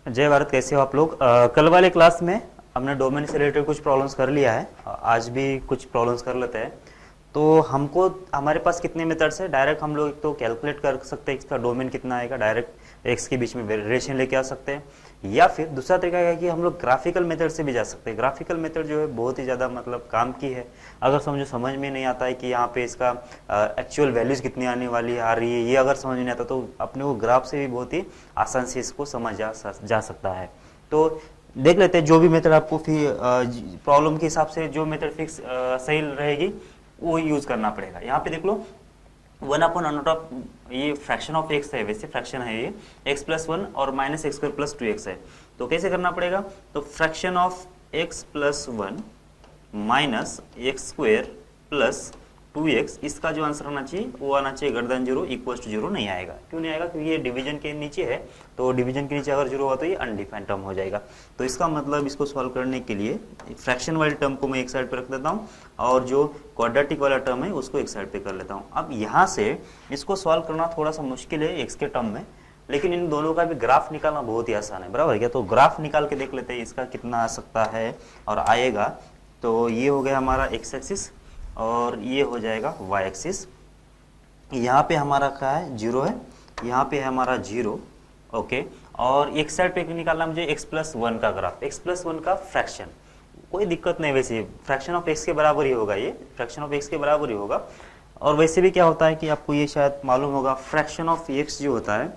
जय भारत, कैसे हो आप लोग। कल वाले क्लास में हमने डोमेन से रिलेटेड कुछ प्रॉब्लम्स कर लिया है। आज भी कुछ प्रॉब्लम्स कर लेते हैं। तो हमको हमारे पास कितने मेथड्स है, डायरेक्ट हम लोग एक तो कैलकुलेट कर सकते हैं इसका डोमेन कितना आएगा, डायरेक्ट एक्स के बीच में रिलेशन लेके आ सकते हैं, या फिर दूसरा तरीका है कि हम लोग ग्राफिकल मेथड से भी जा सकते हैं। ग्राफिकल मेथड जो है बहुत ही ज़्यादा मतलब काम की है। अगर समझ में नहीं आता है कि यहाँ पे इसका एक्चुअल वैल्यूज कितनी आने वाली आ रही है, ये अगर समझ में नहीं आता तो अपने को ग्राफ से भी बहुत ही आसान से इसको समझ जा सकता है। तो देख लेते हैं जो भी मेथड आपको फिर प्रॉब्लम के हिसाब से जो मेथड फिक्स सही रहेगी वो यूज करना पड़ेगा। यहाँ पे देख लो 1/√, ये फ्रैक्शन ऑफ एक्स है, वैसे फ्रैक्शन है ये, x प्लस 1 और minus x square plus 2x है। तो कैसे करना पड़ेगा, तो fraction of x plus 1 minus x square plus 2x, इसका जो आंसर आना चाहिए वो आना चाहिए गर्दन 0 इक्वल टू 0 नहीं आएगा। क्यों नहीं आएगा, क्योंकि ये डिवीजन के नीचे है, तो डिवीजन के नीचे अगर 0 हुआ तो ये अनडिफाइंड टर्म हो जाएगा। तो इसका मतलब इसको सॉल्व करने के लिए फ्रैक्शन वाली टर्म को मैं एक साइड पे रख देता हूँ और जो क्वाड्रेटिक वाला टर्म है उसको एक साइड पे कर लेता हूँ। अब यहाँ से इसको सॉल्व करना थोड़ा सा मुश्किल है एक्स के टर्म में, लेकिन इन दोनों का भी ग्राफ निकालना बहुत ही आसान है, बराबर क्या। तो ग्राफ निकाल के देख लेते हैं इसका कितना आ सकता है और आएगा। तो ये हो गया हमारा एक्स एक्सिस और ये हो जाएगा वाई एक्सिस। यहाँ पे हमारा क्या है, 0 है, यहाँ पे है हमारा 0, ओके। और एक साइड पे निकालना मुझे x प्लस 1 का ग्राफ, x प्लस 1 का फ्रैक्शन, कोई दिक्कत नहीं, वैसे फ्रैक्शन ऑफ x के बराबर ही होगा, ये फ्रैक्शन ऑफ x के बराबर ही होगा। और वैसे भी क्या होता है कि आपको ये शायद मालूम होगा, फ्रैक्शन ऑफ x जो होता है,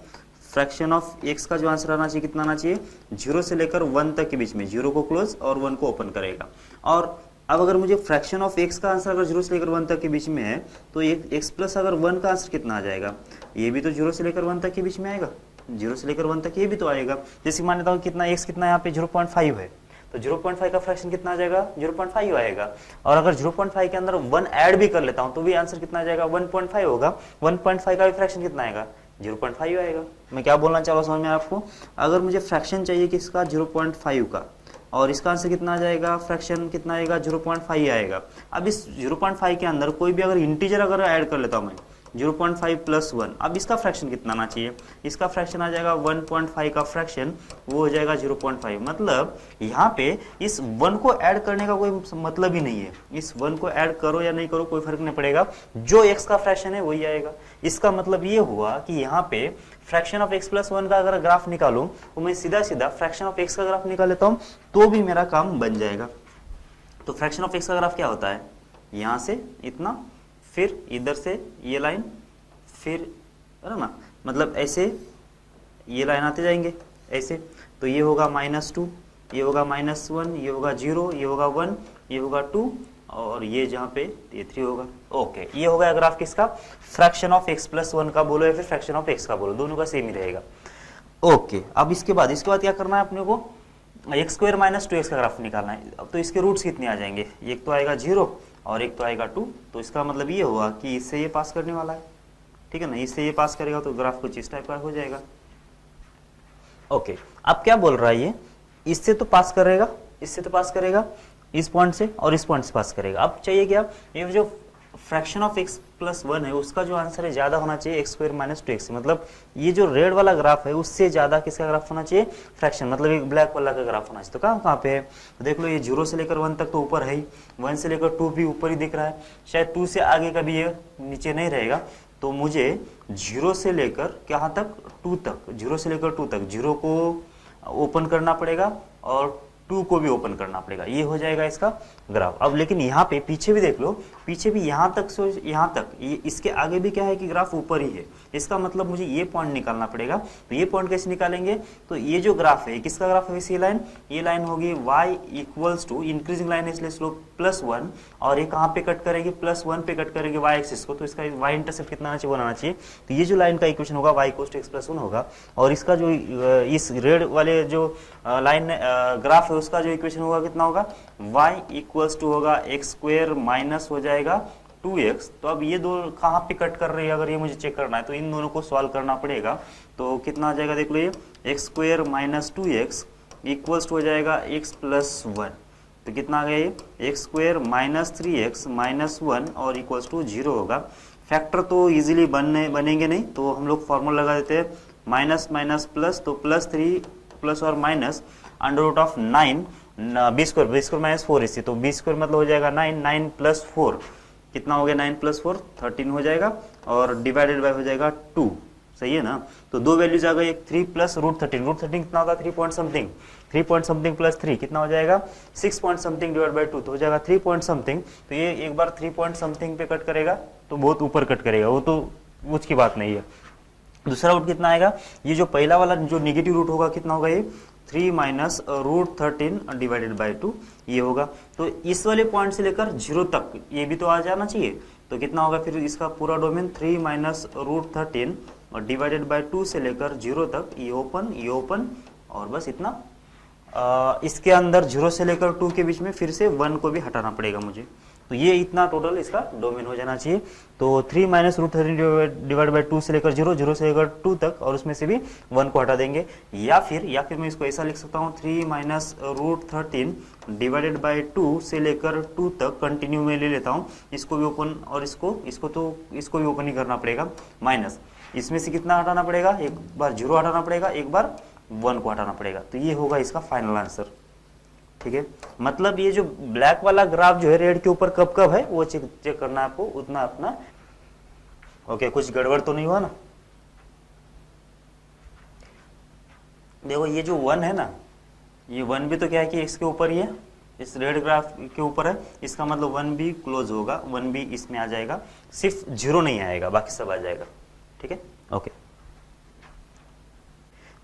फ्रैक्शन ऑफ x का जो आंसर आना चाहिए कितना आना चाहिए, 0 से लेकर 1 तक के बीच में, 0 को क्लोज और 1 को ओपन करेगा। और अब अगर मुझे फ्रैक्शन ऑफ x का आंसर अगर 0 से लेकर 1 तक के बीच में है तो x प्लस अगर 1 का आंसर कितना आ जाएगा, ये भी तो 0 से लेकर 1 तक के बीच में आएगा, 0 से लेकर 1 तक ये भी तो आएगा। जैसे मान लेता हूँ कितना x कितना यहाँ पे 0.5 है, तो 0.5 का फ्रैक्शन कितना आ जाएगा, 0.5 आएगा। और अगर 0.5 के अंदर 1 ऐड भी कर लेता हूँ तो भी आंसर कितना आ जाएगा, 1.5 होगा। 1.5 का भी फ्रैक्शन कितना आएगा, 0.5 आएगा। मैं क्या बोलना चाह रहा हूँ समझ में आपको, अगर मुझे फ्रैक्शन चाहिए किसका, 0.5 का, और इसका आंसर कितना आ जाएगा, फ्रैक्शन कितना आएगा, 0.5 आएगा। अब इस 0.5 के अंदर कोई भी अगर इंटीजर अगर ऐड कर लेता हूँ मैं, 0.5 प्लस 1, अब इसका फ्रैक्शन कितना आना चाहिए, इसका फ्रैक्शन आ जाएगा 1.5 का फ्रैक्शन, वो हो जाएगा 0.5। मतलब यहाँ पे इस 1 को ऐड करने का कोई मतलब ही नहीं है, इस 1 को ऐड करो या नहीं करो कोई फर्क नहीं पड़ेगा, जो x का फ्रैक्शन है वही आएगा। इसका मतलब ये हुआ कि यहाँ पे फ्रैक्शन ऑफ x प्लस 1 का अगर ग्राफ निकालूं तो मैं सीधा सीधा फ्रैक्शन ऑफ x का ग्राफ निकाल लेता हूं तो भी मेरा काम बन जाएगा। तो फ्रैक्शन ऑफ x का ग्राफ क्या होता है, यहां से इतना, फिर इधर से ये लाइन, फिर है ना, मतलब ऐसे ये लाइन आते जाएंगे ऐसे, तो ये होगा -2, ये होगा -1, ये होगा 0, ये होगा 1, ये होगा 2 और ये जहाँ पे ये 3 होगा। ओके, ये हो गया ग्राफ किसका, फ्रैक्शन ऑफ x प्लस 1 का बोलो या फिर फ्रैक्शन ऑफ x का बोलो, दोनों का सेम ही रहेगा। ओके, अब इसके बाद क्या करना है अपने को, x स्क्वायर माइनस 2x का ग्राफ निकालना है। अब तो इसके रूट्स कितने आ जाएंगे, एक तो आएगा 0 और एक तो आएगा 2, तो इसका मतलब ये हुआ कि इससे ये पास करने वाला है, ठीक है ना, इससे ये पास करेगा तो ग्राफ कुछ इस टाइप का हो जाएगा। ओके, अब क्या बोल रहा है ये, इससे तो पास करेगा, इससे तो पास करेगा, इस पॉइंट से और इस पॉइंट से पास करेगा। अब चाहिए क्या, ये जो फ्रैक्शन ऑफ x प्लस 1 है उसका जो आंसर है ज्यादा होना चाहिए x स्क्वायर माइनस 2x, मतलब ये जो रेड वाला ग्राफ है उससे ज्यादा किसका ग्राफ होना चाहिए, फ्रैक्शन, मतलब एक ब्लैक वाला का ग्राफ होना चाहिए। तो कहाँ पे है, तो देख लो ये 0 से लेकर 1 तक तो ऊपर है ही, 1 से लेकर 2 भी ऊपर ही दिख रहा है, शायद 2 से आगे का भी ये नीचे नहीं रहेगा। तो मुझे 0 से लेकर कहाँ तक, 2 तक, 0 से लेकर 2 तक 0 को ओपन करना पड़ेगा और 2 को भी ओपन करना पड़ेगा, ये हो जाएगा इसका ग्राफ। अब लेकिन यहाँ पे पीछे भी देख लो, पीछे भी यहाँ तक से यहाँ तक, ये इसके आगे भी क्या है कि ग्राफ ऊपर ही है, इसका मतलब मुझे ये पॉइंट निकालना पड़ेगा। तो ये पॉइंट कैसे निकालेंगे, तो ये जो ग्राफ है किसका ग्राफ है, इसी लाइन, ये लाइन होगी y equals to increasing line है इसलिए स्लोप +1, और ये कहाँ पे कट करेंगे, +1 पे कट करेंगे y एक्सिस को, तो इसका y इंटरसेप्ट कितना आना चाहिए, बनाना चाहिए। तो ये जो लाइन का इक्वेशन होगा y equals to x plus 1 होगा, और इसका जो इस रेड वाले जो लाइन ग्राफ है उसका जो इक्वेशन होगा कितना होगा, y इक्वल्स टू होगा x स्क्वायर माइनस हो जाएगा 2x। तो अब ये दो कहाँ पे कट कर रही है, अगर ये मुझे चेक करना है तो इन दोनों को सॉल्व करना पड़ेगा। तो कितना आ जाएगा देख लो, ये x square minus 2x equals to हो जाएगा x प्लस 1, तो कितना आ गया ये, x square minus 3x minus 1 और इक्वल्स टू 0 होगा। फैक्टर तो इजीली बनेंगे नहीं, तो हम लोग फॉर्मूला लगा देते हैं, माइनस माइनस प्लस, तो +3 प्लस और minus under root of 9 b square minus 4ac, तो बी स्क्वायर मतलब हो जाएगा 9, 9 प्लस 4 कितना हो गया, 9 प्लस 4 13 हो जाएगा, और डिवाइडेड बाय हो जाएगा 2, सही है ना। तो दो वैल्यूज आ गई, एक 3 प्लस रूट 13 कितना होगा 3 point something, 3 point something plus 3 कितना हो जाएगा 6 पॉइंट समथिंग डिवाइड बाय 2, तो हो जाएगा 3 पॉइंट समथिंग। तो ये एक बार 3 पॉइंट समथिंग पे कट करेगा तो बहुत ऊपर कट करेगा, वो तो उसकी बात नहीं है। दूसरा रूट कितना आएगा, ये जो पहला वाला जो निगेटिव रूट होगा कितना होगा, ये 3 माइनस रूट 13 डिवाइडेड बाई 2 ये होगा। तो इस वाले पॉइंट से लेकर 0 तक ये भी तो आ जाना चाहिए, तो कितना होगा फिर इसका पूरा डोमेन 3 माइनस रूट 13 और डिवाइडेड बाई 2 से लेकर 0 तक, ये ओपन और बस इतना। इसके अंदर 0 से लेकर 2 के बीच में फिर से 1 को भी हटाना पड़ेगा मुझे, तो ये इतना टोटल इसका डोमेन हो जाना चाहिए। तो 3 माइनस रूट 13 डिवाइड बाई 2 से लेकर 0 से लेकर 2 तक, और उसमें से भी 1 को हटा देंगे, या फिर मैं इसको ऐसा लिख सकता हूँ 3 माइनस रूट 13 डिवाइडेड बाई 2 से लेकर 2 तक कंटिन्यू में ले लेता हूँ, इसको भी ओपन और इसको भी ओपन ही करना पड़ेगा, माइनस इसमें से कितना हटाना पड़ेगा, एक बार 0 हटाना पड़ेगा, एक बार 1 को हटाना पड़ेगा, तो ये होगा इसका फाइनल आंसर। ठीक है, मतलब ये जो ब्लैक वाला ग्राफ जो है रेड के ऊपर कब कब है वो चेक करना है आपको, उतना अपना। ओके, कुछ गड़बड़ तो नहीं हुआ ना। देखो ये जो 1 है ना, ये 1 भी तो क्या है कि x के ऊपर ही है, इस रेड ग्राफ के ऊपर है, इसका मतलब 1 भी क्लोज होगा, 1 भी इसमें आ जाएगा, सिर्फ 0 नहीं आएगा, बाकी सब आ जाएगा। ठीक है,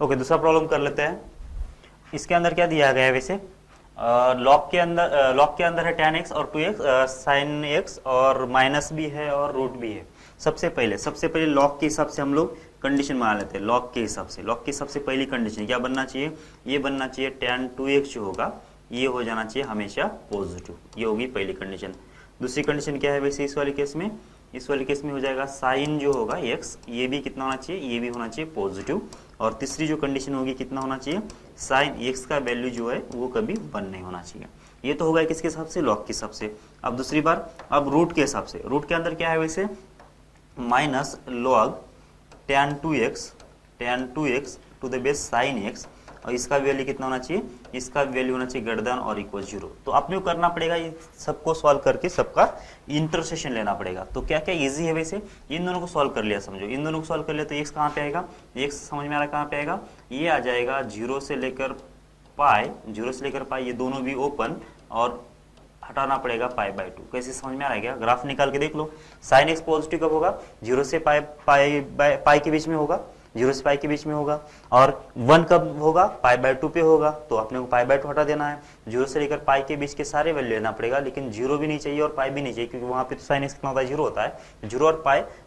ओके दूसरा प्रॉब्लम कर लेते हैं। इसके अंदर क्या दिया गया है, वैसे लॉग के अंदर है tan x और 2x sin x, और माइनस भी है और रूट भी है। सबसे पहले लॉग के हिसाब से हम लोग कंडीशन बना लेते हैं। लॉग के हिसाब से सबसे पहली कंडीशन क्या बनना चाहिए, ये बनना चाहिए tan 2x जो होगा ये हो जाना चाहिए हमेशा पॉजिटिव, ये होगी पहली कंडीशन। दूसरी कंडीशन क्या है वैसे इस वाले केस में हो जाएगा साइन जो होगा x, ये भी कितना होना चाहिए, ये भी होना चाहिए पॉजिटिव। और तीसरी जो कंडीशन होगी कितना होना चाहिए, साइन x का वैल्यू जो है वो कभी 1 नहीं होना चाहिए। ये तो होगा किसके हिसाब से, लॉग के हिसाब से। अब दूसरी बार, अब रूट के हिसाब से, रूट के अंदर क्या है वैसे, minus log tan 2x to the base sine x, और इसका वैल्यू कितना होना चाहिए, इसका वैल्यू होना चाहिए ग्रेटर देन और इक्वल 0। तो आपने करना पड़ेगा ये सबको सॉल्व करके सबका इंटरसेक्शन लेना पड़ेगा। तो क्या क्या इजी है वैसे, इन दोनों को सॉल्व कर लिया, समझो इन दोनों को सॉल्व कर लिया तो x कहाँ पे आएगा, x समझ में आ रहा है कहाँ पे आएगा, ये आ जाएगा 0 से लेकर पाई, ये दोनों भी ओपन और हटाना पड़ेगा π/2। कैसे समझ में आ रहा है क्या, ग्राफ निकाल के देख लो। साइन x पॉजिटिव कब होगा, 0 से पाई के बीच में होगा, 0 से पाई के बीच में होगा, और 1 कब होगा, π/2 पे होगा, तो अपने को π/2 हटा देना है। 0 से लेकर पाई के बीच के सारे वैल्यू लेना पड़ेगा, लेकिन 0 भी नहीं चाहिए और पाई भी नहीं चाहिए, क्योंकि वहां पे तो साइन एक्स कितना होता है, 0 होता है। 0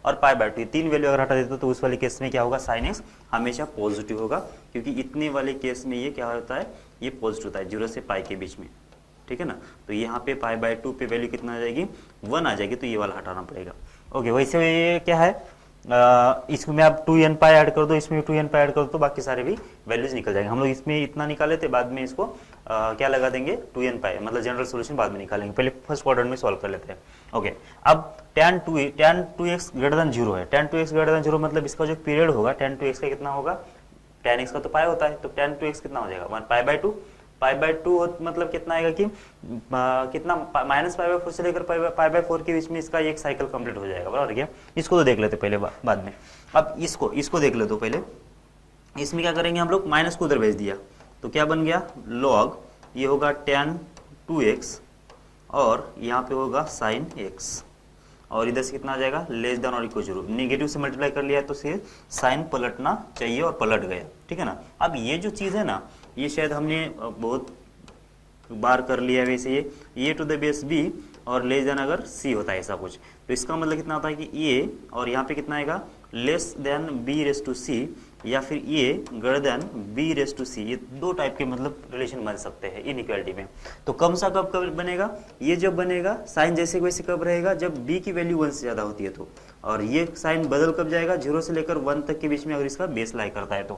और π/2 तीन वैल्यू अगर हटा देते तो उस वाले केस में क्या होगा, साइन एक्स हमेशा पॉजिटिव होगा, क्योंकि इतने वाले केस में ये क्या होता है, ये पॉजिटिव होता है 0 से पाई के बीच में। ठीक है ना, तो यहाँ पे π/2 पे वैल्यू कितना आ जाएगी, 1 आ जाएगी, तो ये वाला हटाना पड़ेगा। ओके, वैसे ये क्या है, इसमें आप 2n पाई ऐड कर दो, इसमें 2n पाई ऐड कर दो, तो बाकी सारे भी वैल्यूज निकल जाएंगे। हम लोग इसमें इतना निकाले थे, बाद में इसको क्या लगा देंगे 2n पाई, मतलब जनरल सॉल्यूशन बाद में निकालेंगे, पहले फर्स्ट क्वाड्रेंट में सॉल्व कर लेते हैं। ओके, अब tan 2x ग्रेटर देन 0 है, tan 2x ग्रेटर देन 0 मतलब इसका जो पीरियड होगा tan 2x का कितना होगा, tan x का तो पाई होता है, तो tan 2x कितना हो जाएगा, 1 π/2 मतलब कितना आएगा कि कितना -π/4 से लेकर π/4 के बीच में इसका एक साइकिल कंप्लीट हो जाएगा, बराबर क्या। इसको तो देख लेते पहले, बाद में। अब इसको देख लेते पहले। इसमें क्या करेंगे हम लोग, माइनस को उधर भेज दिया तो क्या बन गया, लॉग ये होगा tan 2x और यहाँ पे होगा sin x, और इधर से कितना आ जाएगा, लेस देन और इक्वल 0। नेगेटिव से मल्टीप्लाई कर लिया तो से साइन पलटना चाहिए और पलट गया। ठीक है ना। अब ये जो चीज़ है ना, ये शायद हमने बहुत बार कर लिया है वैसे, ये टू द बेस b और लेस देन अगर c होता है ऐसा कुछ, तो इसका मतलब कितना होता है कि a और यहाँ पे कितना आएगा, less than b raise to c, या फिर a greater than b raise to c। ये दो टाइप के मतलब रिलेशन बन सकते हैं इनइक्वालिटी में। तो कम सा कब बनेगा, ये जब बनेगा साइन जैसे वैसे कब रहेगा, जब b की वैल्यू 1 से ज़्यादा होती है तो, और ये साइन बदल कब जाएगा, 0 से लेकर 1 तक के बीच में अगर इसका बेस लाई करता है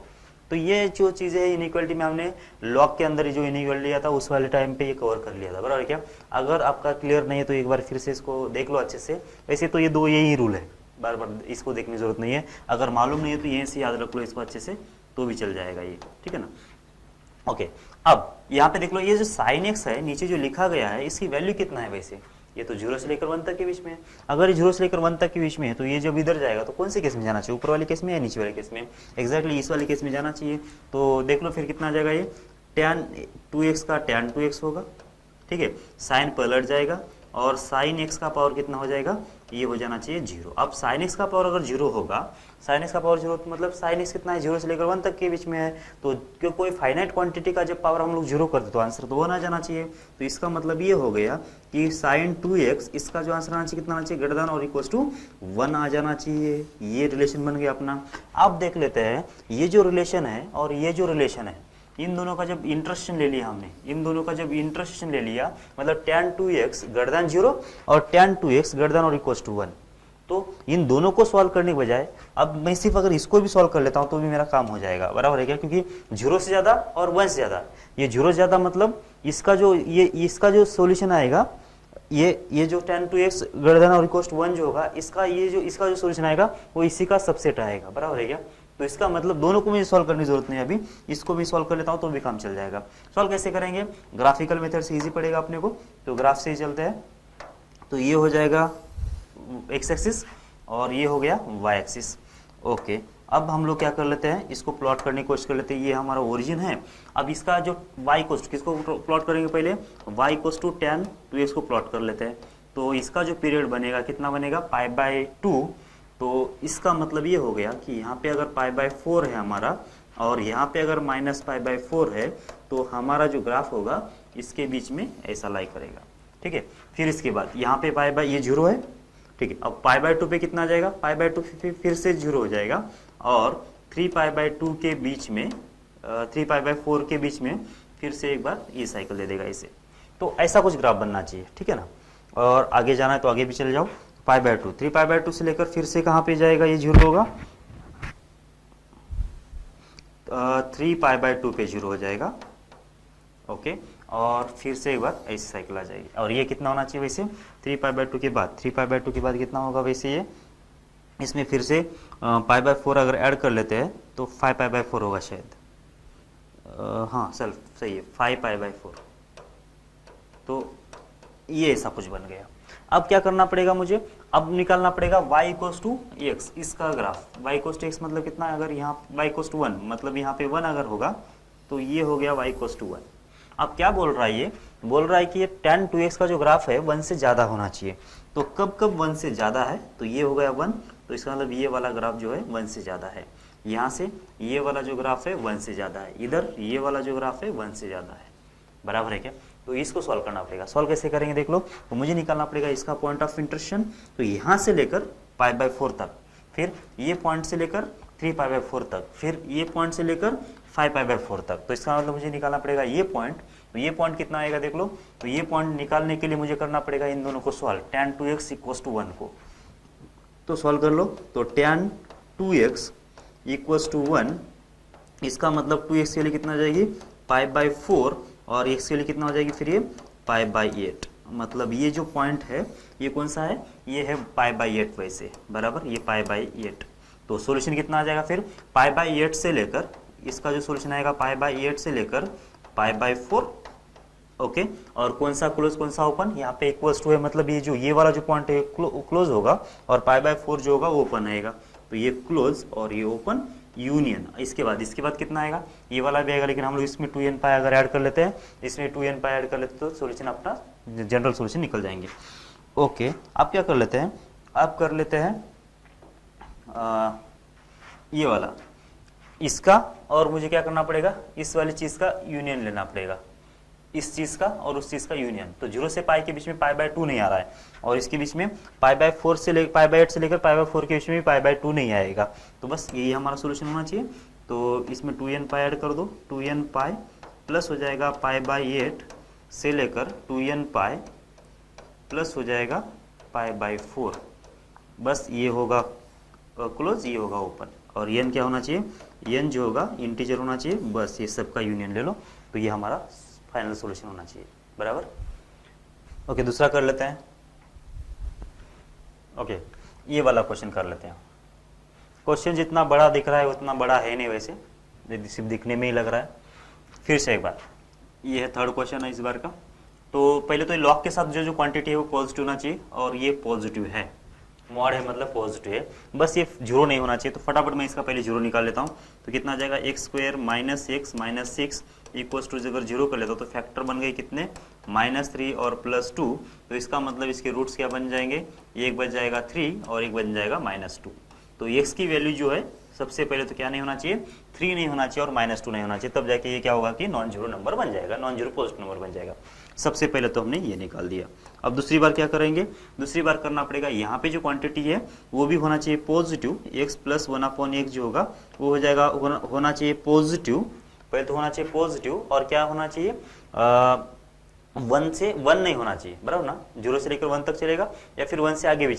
तो ये जो चीज़ें है इनइक्वालिटी में हमने लॉग के अंदर जो इनइक्वालिटी लिया था उस वाले टाइम पे ये कवर कर लिया था, बराबर क्या। अगर आपका क्लियर नहीं है तो एक बार फिर से इसको देख लो अच्छे से। वैसे तो ये यही रूल है, बार बार इसको देखने की जरूरत नहीं है। अगर मालूम नहीं है तो यहीं से याद रख लो इसको अच्छे से, तो भी चल जाएगा ये, ठीक है ना। ओके, अब यहाँ पे देख लो, ये जो साइन एक्स है नीचे जो लिखा गया है, इसकी वैल्यू कितना है वैसे, ये तो 0 से लेकर 1 तक के बीच में है। अगर 0 से लेकर 1 तक के बीच में है तो ये जब इधर जाएगा तो कौन से केस में जाना चाहिए, ऊपर वाले केस में या नीचे वाले केस में, एग्जैक्टली इस वाले केस में जाना चाहिए। तो देख लो फिर कितना आ जाएगा, ये tan 2x का tan 2x होगा, ठीक है, साइन पलट जाएगा और साइन x का पावर कितना हो जाएगा, ये हो जाना चाहिए 0। अब साइन x का पावर अगर 0 होगा, साइन x का पावर 0 तो मतलब साइन x कितना है, 0 से लेकर 1 तक के बीच में है। तो क्यों कोई फाइनाइट क्वांटिटी का जब पावर हम लोग 0 करते तो आंसर तो 1 आ जाना चाहिए। तो इसका मतलब ये हो गया कि साइन 2x इसका जो आंसर आना चाहिए कितना आना चाहिए, ग्रेटर देन और इक्वल टू 1 आ जाना चाहिए। ये रिलेशन बन गया अपना। अब देख लेते हैं ये जो रिलेशन है और ये जो रिलेशन है, इन दोनों का जब इंटरसेक्शन ले लिया हमने, इन दोनों का जब इंटरसेक्शन ले लिया मतलब tan 2x ग्रेटर देन 0 और tan 2x ग्रेटर देन और इक्वल टू 1, तो इन दोनों को सॉल्व करने के बजाय अब मैं सिर्फ अगर इसको भी सॉल्व कर लेता हूं तो भी मेरा काम हो जाएगा, बराबर है क्या, क्योंकि 0 से ज्यादा और 1 से ज्यादा, ये 0 से ज्यादा मतलब इसका जो सॉल्यूशन आएगा, ये जो tan 2x ग्रेटर देन और इक्वल टू 1 जो होगा, इसका जो सॉल्यूशन आएगा वो इसी का सबसेट आएगा, बराबर है क्या। तो इसका मतलब दोनों को मुझे सॉल्व करने की जरूरत नहीं है, अभी इसको भी सॉल्व कर लेता हूं तो भी काम चल जाएगा। सॉल्व कैसे करेंगे, ग्राफिकल मेथड से इजी पड़ेगा अपने को, तो ग्राफ से ही चलते हैं। तो ये हो जाएगा एक्स एक्सिस और ये हो गया वाई एक्सिस। ओके, अब हम लोग क्या कर लेते हैं, इसको प्लॉट करने की कोशिश कर लेते हैं। ये हमारा ओरिजिन है। अब इसका जो y कोस्ट किसको प्लॉट करेंगे, पहले y cos to tan 2x को प्लॉट कर लेते हैं। तो इसका जो पीरियड बनेगा कितना बनेगा, π/2। तो इसका मतलब ये हो गया कि यहाँ पे अगर π/4 है हमारा और यहाँ पे अगर -π/4 है तो हमारा जो ग्राफ होगा इसके बीच में ऐसा लाई करेगा, ठीक है। फिर इसके बाद यहाँ पे ये 0 है, ठीक है। अब π/2 पे कितना आ जाएगा, π/2 फिर से 0 हो जाएगा और 3π/2 के बीच में 3π/4 के बीच में फिर से एक बार ये साइकिल दे देगा इसे। तो ऐसा कुछ ग्राफ बनना चाहिए, ठीक है ना। और आगे जाना है तो आगे भी चले जाओ, π/2 3π/2 से लेकर फिर से कहाँ पे जाएगा, ये 0 होगा, 3π/2 पे 0 हो जाएगा, ओके। और फिर से एक बार ऐसी साइकिल आ जाएगी। और ये कितना होना चाहिए वैसे, 3π/2 के बाद कितना होगा वैसे, ये इसमें फिर से π/4 अगर ऐड कर लेते हैं तो 5π/4 होगा शायद, हाँ चल सही है, 5π/4। तो ये ऐसा कुछ बन गया। अब क्या करना पड़ेगा मुझे, अब निकालना पड़ेगा y इक्वल्स टू एक्स, इसका graph y equals to x मतलब कितना, अगर यहाँ y इक्वल्स टू 1 मतलब यहाँ पे 1 अगर होगा तो ये हो गया y इक्वल्स टू 1। अब क्या बोल रहा है, ये बोल रहा है कि ये tan 2x का जो ग्राफ है 1 से ज्यादा होना चाहिए। तो कब 1 से ज्यादा है, तो ये हो गया 1, तो इसका मतलब ये वाला ग्राफ जो है 1 से ज्यादा है। यहाँ से ये वाला जो ग्राफ है 1 से ज्यादा है, इधर ये वाला जो ग्राफ है 1 से ज्यादा है, बराबर है क्या। तो इसको सॉल्व करना पड़ेगा। सॉल्व कैसे करेंगे देख लो, तो मुझे निकालना पड़ेगा इसका पॉइंट ऑफ इंटरसेक्शन। तो यहाँ से लेकर π/4 तक, फिर ये पॉइंट से लेकर 3π/4 तक, फिर ये पॉइंट से लेकर 5π/4 तक। तो इसका मतलब मुझे निकालना पड़ेगा ये पॉइंट। तो ये पॉइंट कितना आएगा देख लो, तो ये पॉइंट निकालने के लिए मुझे करना पड़ेगा इन दोनों को solve, tan 2x equals to 1 को। तो सॉल्व कर लो, तो tan 2x इक्वल्स टू 1, इसका मतलब 2x के लिए कितना आ जाएगी, π/4, और x के लिए कितना हो जाएगी फिर ये π/8। मतलब ये जो पॉइंट है ये कौन सा है, ये है π/8 वैसे, बराबर, ये π/8। तो सॉल्यूशन कितना आ जाएगा फिर, π/8 से लेकर, इसका जो सॉल्यूशन आएगा π/8 से लेकर π/4, ओके। और कौन सा क्लोज कौन सा ओपन, यहाँ पे इक्वल्स टू है, मतलब ये जो ये वाला जो पॉइंट है क्लोज होगा और π/4 जो होगा वो ओपन आएगा। तो ये क्लोज और ये ओपन यूनियन। इसके बाद कितना आएगा, ये वाला भी आएगा, लेकिन हम लोग इसमें 2n पाई अगर ऐड कर लेते हैं, इसमें 2n पाई ऐड कर लेते हैं तो सॉल्यूशन अपना जनरल सॉल्यूशन निकल जाएंगे। ओके, अब क्या कर लेते हैं, अब कर लेते हैं ये वाला इसका, और मुझे क्या करना पड़ेगा, इस वाली चीज का यूनियन लेना पड़ेगा, इस चीज का और उस चीज का यूनियन। तो 0 से पाई के बीच में π/2 नहीं आ रहा है, और इसके बीच में π/8 से लेकर π/4 के बीच में π/2 नहीं आएगा। तो बस यही हमारा सोल्यूशन होना चाहिए। तो इसमें 2n पाई ऐड कर दो, 2n पाई प्लस हो जाएगा π/8 से लेकर 2n पाई प्लस हो जाएगा π/4। बस ये होगा क्लोज, ये होगा ओपन, और n क्या होना चाहिए, n जो होगा इंटीजर होना चाहिए। बस ये सबका यूनियन ले लो, तो ये हमारा फाइनल सॉल्यूशन होना चाहिए, बराबर। ओके, दूसरा कर लेते हैं। ओके, ये वाला क्वेश्चन कर लेते हैं। क्वेश्चन जितना बड़ा दिख रहा है उतना बड़ा है नहीं वैसे, सिर्फ दिखने में ही लग रहा है। फिर से एक बार, ये है थर्ड क्वेश्चन है इस बार का। तो पहले तो लॉग के साथ जो क्वांटिटी है वो पॉजिटिव होना चाहिए, और ये पॉजिटिव है, मॉड है मतलब पॉजिटिव है, बस ये जीरो नहीं होना चाहिए। तो फटाफट मैं इसका पहले जीरो निकाल लेता हूँ। तो कितना आ जाएगा, x square minus x minus six equals to, अगर जीरो कर लेता हूँ तो फैक्टर बन गए कितने, -3 और +2। तो इसका मतलब इसके रूट्स क्या बन जाएंगे, एक बन जाएगा 3 और एक बन जाएगा -2। तो एक्स की वैल्यू जो है सबसे पहले तो क्या नहीं होना चाहिए, 3 नहीं होना चाहिए और -2 नहीं होना चाहिए, तब जाके ये क्या होगा कि नॉन जीरो नंबर बन जाएगा, नॉन जीरो पॉजिटिव नंबर बन जाएगा। सबसे पहले तो हमने ये निकाल दिया। अब दूसरी बार क्या करेंगे, दूसरी बार करना पड़ेगा, यहाँ पे जो क्वांटिटी है वो भी होना चाहिए पॉजिटिव, x + 1/x जो होगा वो हो जाएगा, होना चाहिए पॉजिटिव, पहले तो होना चाहिए पॉजिटिव, और क्या होना चाहिए, 1 से 1 नहीं होना चाहिए, बराबर ना, 0 से लेकर 1 तक चलेगा, या फिर 1 से आगे भी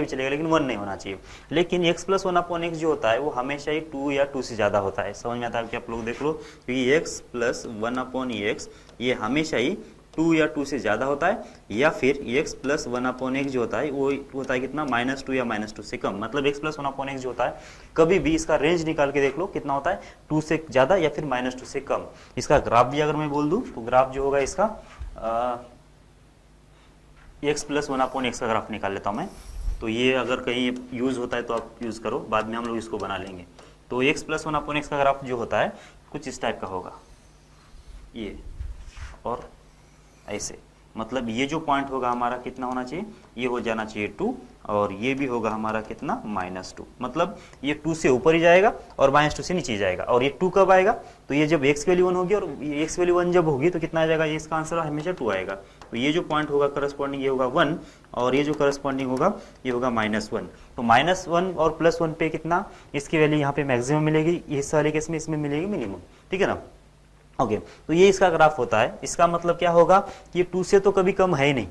चलेगा, लेकिन 1 नहीं होना चाहिए। लेकिन x + 1/x जो होता है वो हमेशा ही 2 या 2 से ज़्यादा होता है। समझ में आता है कि आप लोग देख लो, क्योंकि x + 1/x ये हमेशा ही 2 या 2 से ज़्यादा होता है, या फिर x + 1/x जो होता है वो होता है कितना, -2 या -2 से कम। मतलब x + 1/x जो होता है कभी भी इसका रेंज निकाल के देख लो कितना होता है, 2 से ज़्यादा या फिर -2 से कम। इसका ग्राफ भी अगर मैं बोल दूँ तो ग्राफ जो होगा इसका x + 1/x का ग्राफ निकाल लेता हूँ मैं। तो ये अगर कहीं यूज़ होता है तो आप यूज़ करो, बाद में हम लोग इसको बना लेंगे। तो x + 1/x का ग्राफ जो होता है कुछ इस टाइप का होगा, ये और ऐसे, मतलब ये जो पॉइंट होगा हमारा कितना होना चाहिए, ये हो जाना चाहिए 2, और ये भी होगा हमारा कितना, -2। मतलब ये 2 से ऊपर ही जाएगा और -2 से नीचे जाएगा। और ये 2 कब आएगा, तो ये जब x वैल्यू 1 होगी, और x वैल्यू 1 जब होगी तो कितना आ जाएगा, ये इसका आंसर हमेशा 2 आएगा। तो ये जो पॉइंट होगा करस्पॉन्डिंग ये होगा 1, और ये जो करस्पॉन्डिंग होगा ये होगा -1। तो -1 और +1 पे कितना, इसकी वैल्यू यहाँ पे मैक्सिमम मिलेगी, इस वाले केस में इसमें मिलेगी मिनिमम, ठीक है ना। ओके, तो ये इसका ग्राफ होता है। इसका मतलब क्या होगा कि 2 से तो कभी कम है ही नहीं,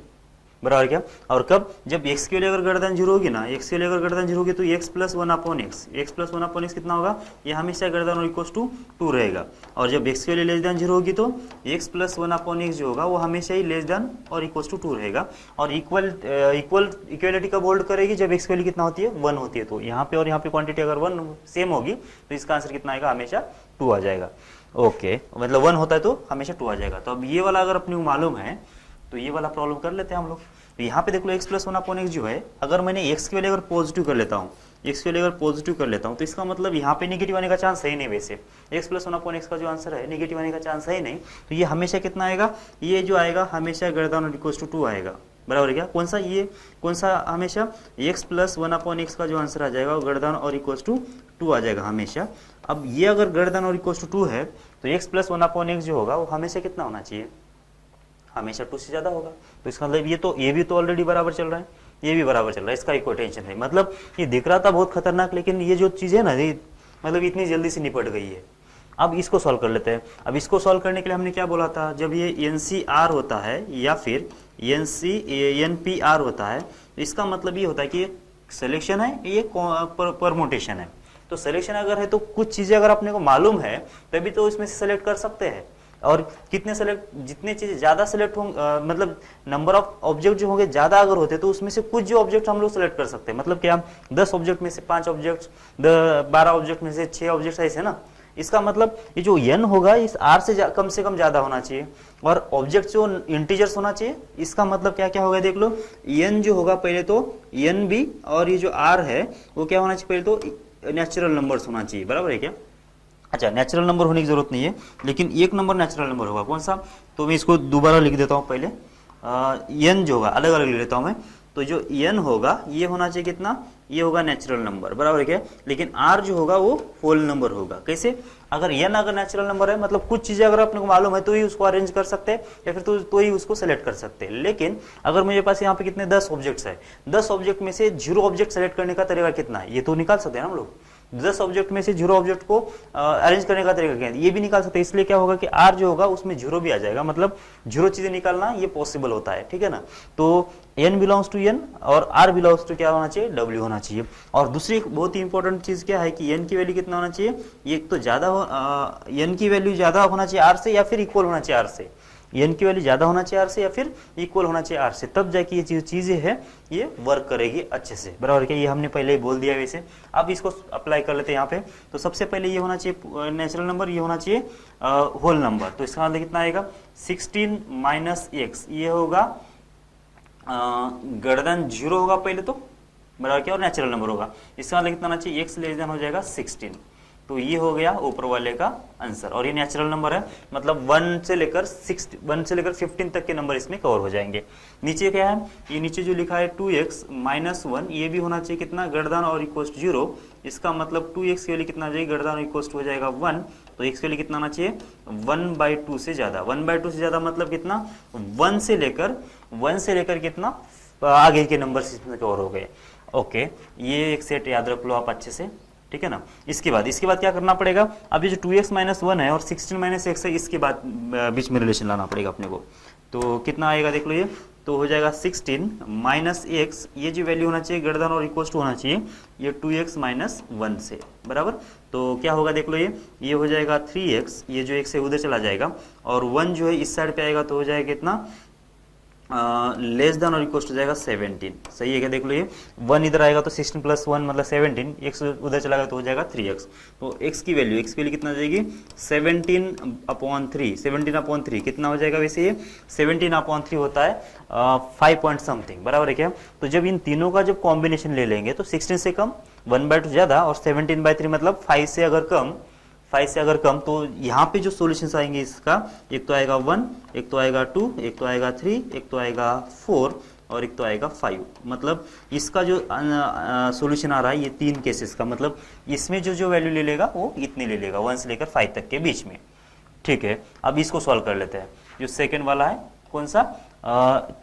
बराबर क्या। और कब, जब x के लिए अगर गर्दन 0 होगी ना, x के लिए अगर गर्दन 0 होगी तो x + 1/x, x + 1/x कितना होगा, ये हमेशा गर्दन और इक्वल्स टू 2 रहेगा। और जब x के लिए लेस देन 0 होगी तो x + 1/x जो होगा वो हमेशा ही लेस देन और इक्वल्स टू 2 रहेगा। और इक्वलिटी कब होल्ड करेगी, जब x वैल्यू कितना होती है, 1 होती है। तो यहाँ पे और यहाँ पे क्वांटिटी अगर 1 सेम होगी तो इसका आंसर कितना आएगा, हमेशा 2 आ जाएगा। ओके, मतलब 1 होता है तो हमेशा 2 आ जाएगा। तो अब ये वाला अगर अपने को मालूम है तो ये वाला प्रॉब्लम कर लेते हैं हम लोग। तो यहाँ पे देख लो x + 1/x जो है, अगर मैंने x की वैल्यू अगर पॉजिटिव कर लेता हूँ, x की वैल्यू अगर पॉजिटिव कर लेता हूँ तो इसका मतलब यहाँ पे नेगेटिव आने का चांस है ही नहीं। वैसे x + 1/x का जो आंसर है नेगेटिव आने का चांस है ही नहीं। तो ये हमेशा कितना आएगा, ये जो आएगा हमेशा ग्रेटर देन और इक्वल्स टू 2 आएगा, बराबर है क्या। कौन सा, ये कौन सा, हमेशा x + 1/x का जो आंसर आ जाएगा वो ग्रेटर देन और इक्वल्स टू 2 आ जाएगा हमेशा। अब ये अगर ग्रेटर देन और इक्वल्स टू 2 है तो x + 1/x जो होगा वो हमेशा कितना होना चाहिए, हमेशा 2 से ज़्यादा होगा। तो इसका मतलब ये भी तो ऑलरेडी बराबर चल रहा है, ये भी बराबर चल रहा है, इसका कोई टेंशन नहीं। मतलब ये दिख रहा था बहुत खतरनाक, लेकिन ये जो चीज़ है ना, ये मतलब इतनी जल्दी से निपट गई है। अब इसको सॉल्व कर लेते हैं। अब इसको सॉल्व करने के लिए हमने क्या बोला था, जब ये NCR होता है या फिर NPR होता है तो इसका मतलब ये होता है कि ये सिलेक्शन है, ये परमुटेशन है। तो सिलेक्शन अगर है तो कुछ चीज़ें अगर अपने को मालूम है तभी तो इसमें से सेलेक्ट कर सकते हैं। और जितने चीज़ें ज़्यादा सेलेक्ट होंगे, मतलब नंबर ऑफ ऑब्जेक्ट जो होंगे ज़्यादा अगर होते तो उसमें से कुछ जो ऑब्जेक्ट हम लोग सेलेक्ट कर सकते हैं। मतलब क्या, 10 ऑब्जेक्ट में से 5 ऑब्जेक्ट, 12 ऑब्जेक्ट में से 6 ऑब्जेक्ट, ऐसे ना। इसका मतलब ये जो n होगा इस r से कम ज़्यादा होना चाहिए, और ऑब्जेक्ट जो इंटीजर्स होना चाहिए। इसका मतलब क्या क्या होगा, देख लो, n जो होगा पहले तो NB, और ये जो r है वो क्या होना चाहिए, पहले तो नेचुरल नंबर्स होना चाहिए, बराबर है क्या। अच्छा, नेचुरल नंबर होने की जरूरत नहीं है, लेकिन एक नंबर नेचुरल नंबर होगा। कौन सा, तो मैं इसको दोबारा लिख देता हूँ पहले। n जो होगा अलग अलग लिख लेता हूँ मैं। तो जो n होगा ये होना चाहिए कितना, ये होगा नेचुरल नंबर, बराबर है क्या। लेकिन r जो होगा वो होल नंबर होगा। कैसे, अगर n अगर नेचुरल नंबर है, मतलब कुछ चीजें अगर अपने को मालूम है तो ही उसको अरेंज कर सकते हैं, या फिर तो ही उसको सेलेक्ट कर सकते हैं। लेकिन अगर मेरे पास यहाँ पे कितने 10 ऑब्जेक्ट्स है, 10 ऑब्जेक्ट में से 0 ऑब्जेक्ट सेलेक्ट करने का तरीका कितना है, ये तो निकाल सकते हैं ना हम लोग। 10 ऑब्जेक्ट में से 0 ऑब्जेक्ट को अरेंज करने का तरीका क्या है, ये भी निकाल सकते हैं। इसलिए क्या होगा कि r जो होगा उसमें 0 भी आ जाएगा, मतलब 0 चीजें निकालना ये पॉसिबल होता है, ठीक है ना। तो n बिलोंग्स टू n और r बिलोंग्स टू क्या होना चाहिए, w होना चाहिए। और दूसरी एक बहुत ही इंपॉर्टेंट चीज क्या है कि n की वैल्यू कितना होना चाहिए, ये तो ज्यादा n की वैल्यू ज्यादा होना चाहिए r से, या फिर इक्वल होना चाहिए r से। एन की वैल्यू ज्यादा होना चाहिए आर से या फिर इक्वल होना चाहिए आर से, तब जाके ये जो चीजें है ये वर्क करेगी अच्छे से, बराबर क्या, ये हमने पहले ही बोल दिया वैसे। अब इसको अप्लाई कर लेते हैं यहाँ पे। तो सबसे पहले ये होना चाहिए नेचुरल नंबर, ये होना चाहिए होल नंबर। तो इसका मतलब कितना आएगा 16 माइनस एक्स, ये होगा गर्दन 0 होगा पहले तो, बराबर क्या, और नेचुरल नंबर होगा। इसका मतलब कितना आना चाहिए एक्स लेस देन हो जाएगा 16। तो ये हो गया ऊपर वाले का आंसर, और ये नेचुरल नंबर है, मतलब 1 से लेकर 15 तक के नंबर इसमें कवर हो जाएंगे। नीचे क्या है, ये नीचे जो लिखा है 2x माइनस 1, ये भी होना चाहिए कितना, गर्दन और इक्वल 0। इसका मतलब 2x के लिए कितना जाएगा, गर्दन और इक्वल हो जाएगा 1। तो x के लिए कितना आना चाहिए 1/2 से ज्यादा। 1/2 से ज्यादा मतलब कितना, 1 से लेकर कितना आगे के नंबर इसमें कवर हो गए। ओके, ये एक सेट याद रख लो आप अच्छे से, ठीक है ना। इसके बाद क्या करना पड़ेगा, अब ये जो 2x माइनस 1 है और 16 माइनस एक्स है, इसके बाद बीच में रिलेशन लाना पड़ेगा अपने को। तो कितना आएगा देख लो, ये तो हो जाएगा 16 माइनस एक्स, ये जो वैल्यू होना चाहिए गर्दन और इक्वल टू होना चाहिए ये 2x माइनस 1 से, बराबर। तो क्या होगा देख लो, ये हो जाएगा 3x, ये जो x है उधर चला जाएगा, और 1 जो है इस साइड पे आएगा तो हो जाएगा कितना, लेस देन और इक्वल हो जाएगा 17। सही है क्या, देख लो ये 1 इधर आएगा तो 16 प्लस 1 मतलब 17, x उधर चला गया तो हो जाएगा 3x। तो x की वैल्यू कितना आ जाएगी 17/3। 17/3 कितना हो जाएगा वैसे, ये 17/3 होता है 5 पॉइंट समथिंग, बराबर है क्या। तो जब इन तीनों का जब कॉम्बिनेशन ले लेंगे तो 16 से कम, 1/2 ज्यादा, और 17/3 मतलब 5 से अगर कम, तो यहाँ पे जो सॉल्यूशंस आएंगे इसका, एक तो आएगा 1, एक तो आएगा 2, एक तो आएगा 3, एक तो आएगा 4, और एक तो आएगा 5। मतलब इसका जो सॉल्यूशन आ रहा है ये 3 केसेस का, मतलब इसमें जो वैल्यू ले लेगा वो इतनी ले लेगा, 1 से लेकर 5 तक के बीच में, ठीक है। अब इसको सॉल्व कर लेते हैं। जो सेकेंड वाला है कौन सा,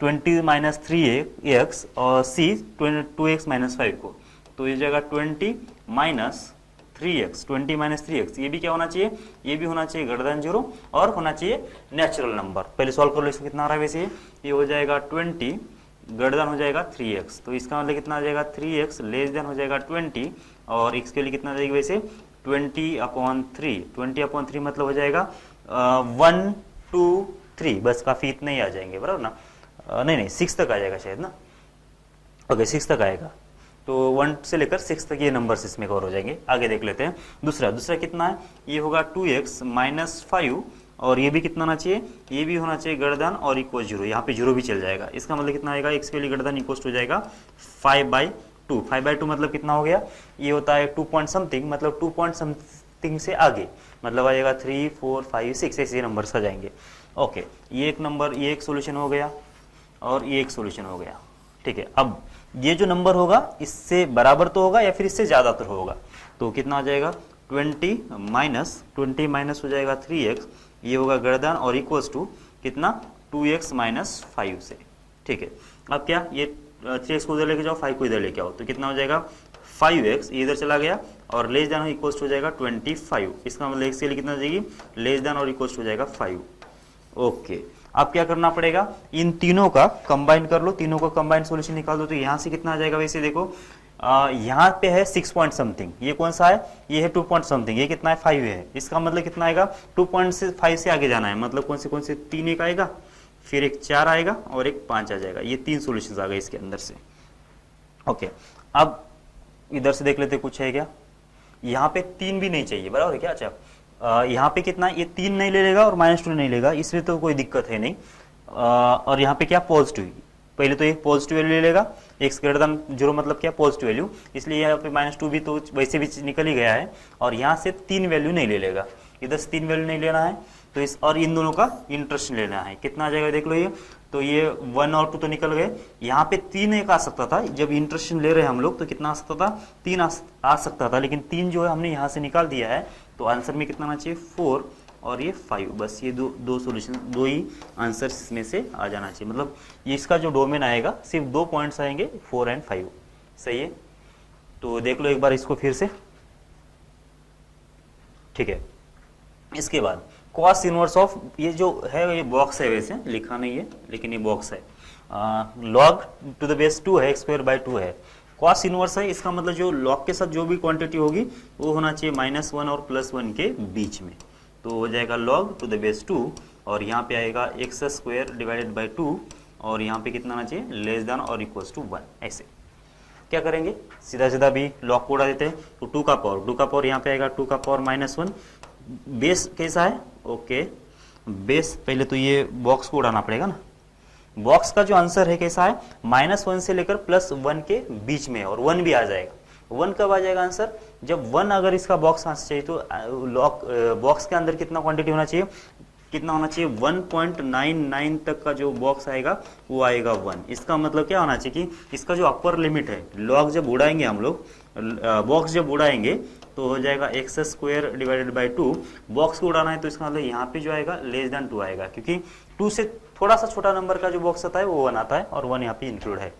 20 माइनस 3x और c 2x माइनस 5 को, तो ये जाएगा 20 माइनस 3x, ये भी क्या होना चाहिए, ये भी होना चाहिए गर्दन 0 और होना चाहिए नेचुरल नंबर। पहले सॉल्व कर लो, इसको कितना आ रहा है वैसे, ये हो जाएगा 20, गर्दन हो जाएगा 3x, तो इसका मतलब कितना आ जाएगा 3x लेस देन हो जाएगा 20, और x के लिए कितना आ जाएगा वैसे 20/3 मतलब हो जाएगा 1 2 3, बस काफी इतने ही आ जाएंगे, बराबर ना। नहीं 6 तक आ जाएगा शायद ना, ओके 6 तक आएगा। तो 1 से लेकर 6 तक ये नंबर्स इसमें कवर हो जाएंगे। आगे देख लेते हैं दूसरा कितना है, ये होगा 2x माइनस 5, और ये भी कितना होना चाहिए, ये भी होना चाहिए गर्दन और इक्वल 0, यहाँ पे 0 भी चल जाएगा। इसका मतलब कितना आएगा, x के लिए गर्दन इक्वल हो जाएगा 5/2। 5/2 मतलब कितना हो गया, ये होता है 2 पॉइंट समथिंग, मतलब 2 पॉइंट समथिंग से आगे, मतलब आएगा 3 4 5 6 ऐसे नंबर्स आ जाएंगे। ओके, ये एक नंबर, ये एक सोल्यूशन हो गया, और ये एक सोल्यूशन हो गया, ठीक है। अब ये जो नंबर होगा इससे बराबर तो होगा या फिर इससे ज्यादा तो होगा, तो कितना आ जाएगा 20 माइनस हो जाएगा 3x, ये होगा गर्दन और इक्वल्स टू कितना 2x माइनस 5 से, ठीक है। अब क्या, ये 3x को उधर लेके जाओ, 5 को इधर लेके आओ, तो कितना हो जाएगा 5x, ये इधर चला गया, और लेस देन और इक्वल्स हो जाएगा 25। इसका मतलब x के लिए कितना हो जाएगी, लेस देन और इक्वल्स हो जाएगा 5। ओके, अब क्या करना पड़ेगा, इन तीनों का कंबाइन कर लो, तीनों का कंबाइन सॉल्यूशन निकाल दो। तो यहाँ से कितना आ जाएगा वैसे देखो, यहाँ पे है 6 पॉइंट समथिंग, ये कौन सा है, ये है 2 पॉइंट समथिंग, ये कितना है 5 है। इसका मतलब कितना आएगा 2.5 से आगे जाना है, मतलब कौन से 3 एक आएगा, फिर एक 4 आएगा और एक 5 आ जाएगा। ये 3 सॉल्यूशंस आ गए इसके अंदर से। ओके, अब इधर से देख लेते कुछ है क्या, यहाँ पे 3 भी नहीं चाहिए, बराबर है क्या। अच्छा, यहाँ पे कितना, ये 3 नहीं ले लेगा और -2 नहीं लेगा, इसमें तो कोई दिक्कत है नहीं। और यहाँ पे क्या पॉजिटिव, पहले तो एक पॉजिटिव वैल्यू ले लेगा, x ग्रेटर देन 0 मतलब क्या पॉजिटिव वैल्यू, इसलिए यहाँ पे -2 भी तो वैसे भी निकल ही गया है। और यहाँ से 3 वैल्यू नहीं ले लेगा, इधर से 3 वैल्यू नहीं लेना है, तो इस और इन दोनों का इंटरेस्ट लेना है। कितना आ जाएगा देख लो, ये तो ये 1 और 2 तो निकल गए, यहाँ पे 3 एक आ सकता था, जब इंटरेस्ट ले रहे हैं हम लोग तो कितना आ सकता था 3 आ सकता था, लेकिन 3 जो है हमने यहाँ से निकाल दिया है। तो आंसर में कितना आना चाहिए 4 और ये 5, बस ये दो सॉल्यूशन, 2 ही आंसर इसमें से आ जाना चाहिए। मतलब ये इसका जो डोमेन आएगा सिर्फ 2 पॉइंट्स आएंगे 4 और 5, सही है। तो देख लो एक बार इसको फिर से, ठीक है। इसके बाद कॉस इनवर्स ऑफ, ये जो है ये बॉक्स है, वैसे लिखा नहीं है लेकिन ये बॉक्स है, log टू द बेस 2 है, x² 2 है। कॉस इनवर्स है, इसका मतलब जो log के साथ जो भी क्वांटिटी होगी वो होना चाहिए -1 और +1 के बीच में, तो हो जाएगा log टू द बेस 2 और यहाँ पे आएगा एक्स स्क्वायर डिवाइडेड बाई 2 और यहाँ पे कितना आना चाहिए लेस देन और इक्वल्स टू 1। ऐसे क्या करेंगे, सीधा सीधा भी लॉग को उड़ा देते हैं। तो 2 का पावर यहाँ पे आएगा 2 का पावर -1। बेस कैसा है, ओके बेस पहले तो ये बॉक्स को उड़ाना पड़ेगा ना। बॉक्स का जो आंसर है कैसा है, -1 से लेकर +1 के बीच में और 1 भी आ जाएगा। 1 कब आ जाएगा आंसर, जब 1 अगर इसका बॉक्स आना चाहिए तो बॉक्स के अंदर कितना क्वांटिटी होना चाहिए, कितना होना चाहिए 1.99 तक का जो बॉक्स आएगा वो आएगा 1। इसका मतलब क्या होना चाहिए कि इसका जो अपर लिमिट है, लॉग जब उड़ाएंगे हम लोग, बॉक्स जब उड़ाएंगे तो हो जाएगा x square divided by 2। Box को उड़ाना है तो इसका मतलब यहाँ पे जो आएगा लेस देन 2 आएगा, क्योंकि 2 से थोड़ा सा छोटा नंबर का जो बॉक्स आता है वो 1 आता है और 1 यहाँ पे इंक्लूड है।